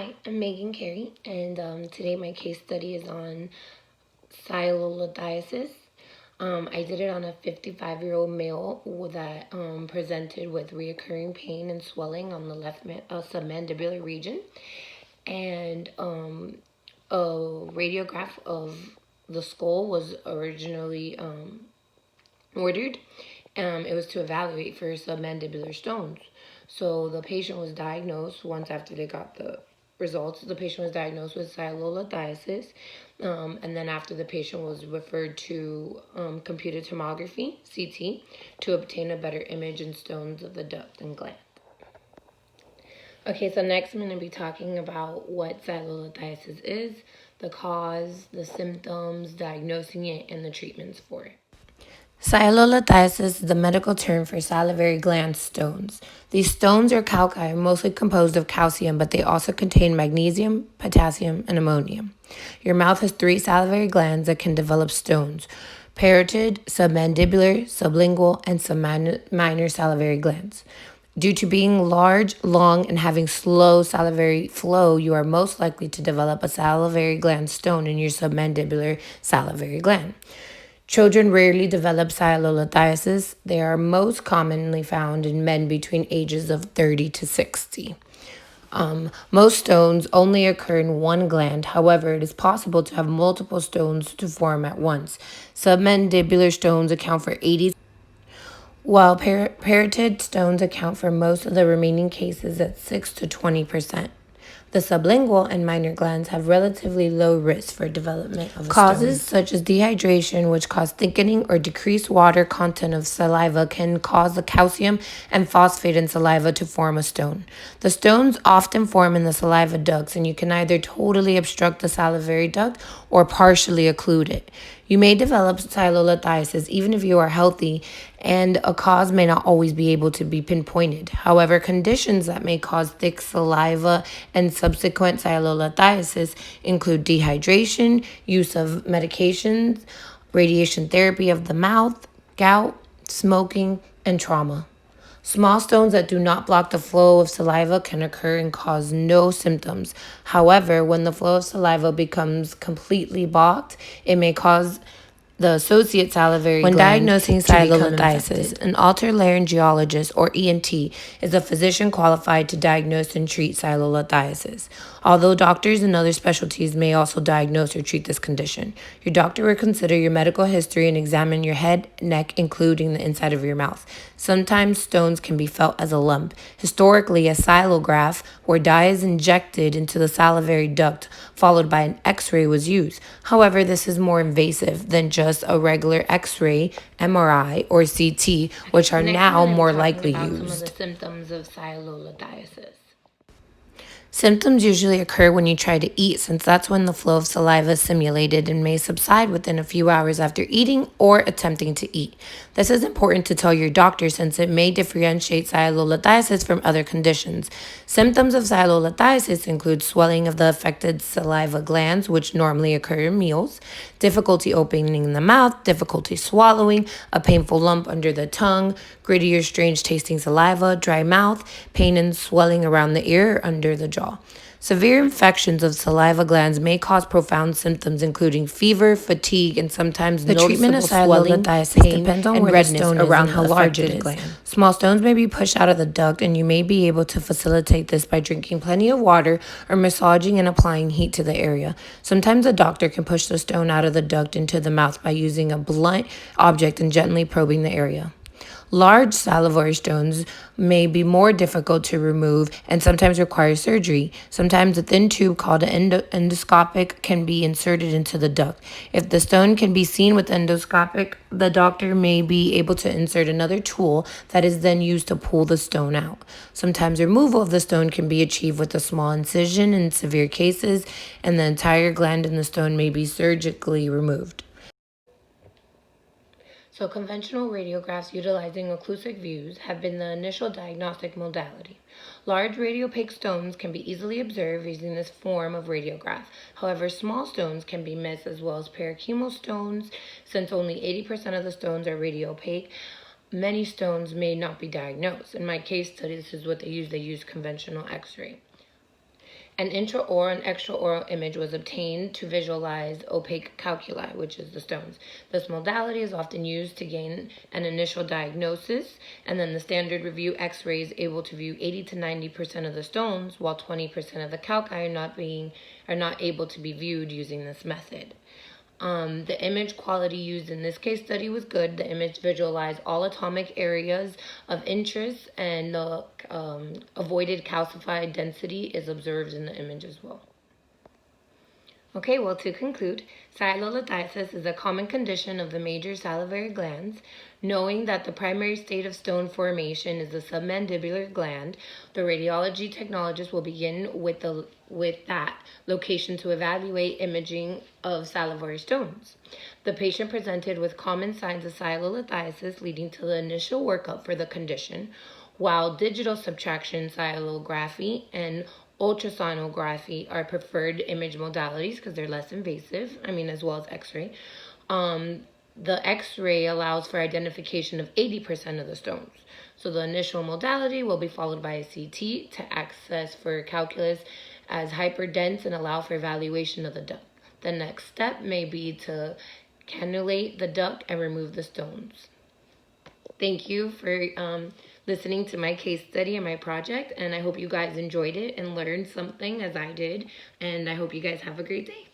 Hi, I'm Megan Carrie, and today my case study is on Sialolithiasis. I did it on a 55-year-old male that presented with reoccurring pain and swelling on the left submandibular region, and a radiograph of the skull was originally ordered. It was to evaluate for submandibular stones. So the patient was diagnosed once after they got the results. The patient was diagnosed with sialolithiasis, and then after the patient was referred to computed tomography (CT) to obtain a better image and stones of the duct and gland. Okay, so next I'm going to be talking about what sialolithiasis is, the cause, the symptoms, diagnosing it, and the treatments for it. Sialolithiasis is the medical term for salivary gland stones. These stones are calci, mostly composed of calcium, but they also contain magnesium, potassium, and ammonium. Your mouth has 3 salivary glands that can develop stones: parotid, submandibular, sublingual, and minor salivary glands. Due to being large, long, and having slow salivary flow, you are most likely to develop a salivary gland stone in your submandibular salivary gland. Children rarely develop sialolithiasis. They are most commonly found in men between ages of 30 to 60. Most stones only occur in one gland. However, it is possible to have multiple stones to form at once. Submandibular stones account for 80, while parotid stones account for most of the remaining cases at 6 to 20%. The sublingual and minor glands have relatively low risk for development of causes such as dehydration, which cause thickening or decreased water content of saliva, can cause the calcium and phosphate in saliva to form a stone. The stones often form in the saliva ducts, and you can either totally obstruct the salivary duct or partially occlude it. You may develop sialolithiasis even if you are healthy, and a cause may not always be able to be pinpointed. However, conditions that may cause thick saliva and subsequent sialolithiasis include dehydration, use of medications, radiation therapy of the mouth, gout, smoking, and trauma. Small stones that do not block the flow of saliva can occur and cause no symptoms. However, when the flow of saliva becomes completely blocked, it may cause the associate salivary gland. When diagnosing sialolithiasis, an otolaryngologist or ENT is a physician qualified to diagnose and treat sialolithiasis, although doctors in other specialties may also diagnose or treat this condition. Your doctor will consider your medical history and examine your head, neck, including the inside of your mouth. Sometimes stones can be felt as a lump. Historically, a sialograph, where dye is injected into the salivary duct, followed by an X-ray, was used. However, this is more invasive than just a regular X-ray, MRI, or CT, which are now more likely used. Some of the symptoms of sialolithiasis. Symptoms usually occur when you try to eat, since that's when the flow of saliva is simulated and may subside within a few hours after eating or attempting to eat. This is important to tell your doctor, since it may differentiate sialolithiasis from other conditions. Symptoms of sialolithiasis include swelling of the affected saliva glands, which normally occur in meals, difficulty opening the mouth, difficulty swallowing, a painful lump under the tongue, gritty or strange tasting saliva, dry mouth, pain and swelling around the ear or under the jaw. Severe infections of saliva glands may cause profound symptoms, including fever, fatigue, and sometimes the treatment of sialolithiasis depends on where the stone around how large it is. Small stones may be pushed out of the duct, and you may be able to facilitate this by drinking plenty of water or massaging and applying heat to the area. Sometimes a doctor can push the stone out of the duct into the mouth by using a blunt object and gently probing the area. Large salivary stones may be more difficult to remove and sometimes require surgery. Sometimes a thin tube called an endoscopic can be inserted into the duct. If the stone can be seen with endoscopic, the doctor may be able to insert another tool that is then used to pull the stone out. Sometimes removal of the stone can be achieved with a small incision in severe cases, and the entire gland in the stone may be surgically removed. So conventional radiographs utilizing occlusive views have been the initial diagnostic modality. Large radiopaque stones can be easily observed using this form of radiograph. However, small stones can be missed, as well as parachemal stones. Since only 80% of the stones are radiopaque, many stones may not be diagnosed. In my case study, this is what they use. They use conventional X-ray. An intraoral and extraoral image was obtained to visualize opaque calculi, which is the stones. This modality is often used to gain an initial diagnosis, and then the standard review X-ray is able to view 80 to 90% of the stones, while 20% of the calci are not able to be viewed using this method. The image quality used in this case study was good. The image visualized all atomic areas of interest, and the avoided calcified density is observed in the image as well. Okay, well, to conclude, sialolithiasis is a common condition of the major salivary glands. Knowing that the primary state of stone formation is the submandibular gland, the radiology technologist will begin with that location to evaluate imaging of salivary stones. The patient presented with common signs of sialolithiasis, leading to the initial workup for the condition, while digital subtraction sialography and ultrasonography are preferred image modalities because they're less invasive, as well as X-ray. The X-ray allows for identification of 80% of the stones. So the initial modality will be followed by a CT to access for calculus as hyperdense and allow for evaluation of the duct. The next step may be to cannulate the duct and remove the stones. Thank you for listening to my case study and my project, and I hope you guys enjoyed it and learned something as I did, and I hope you guys have a great day.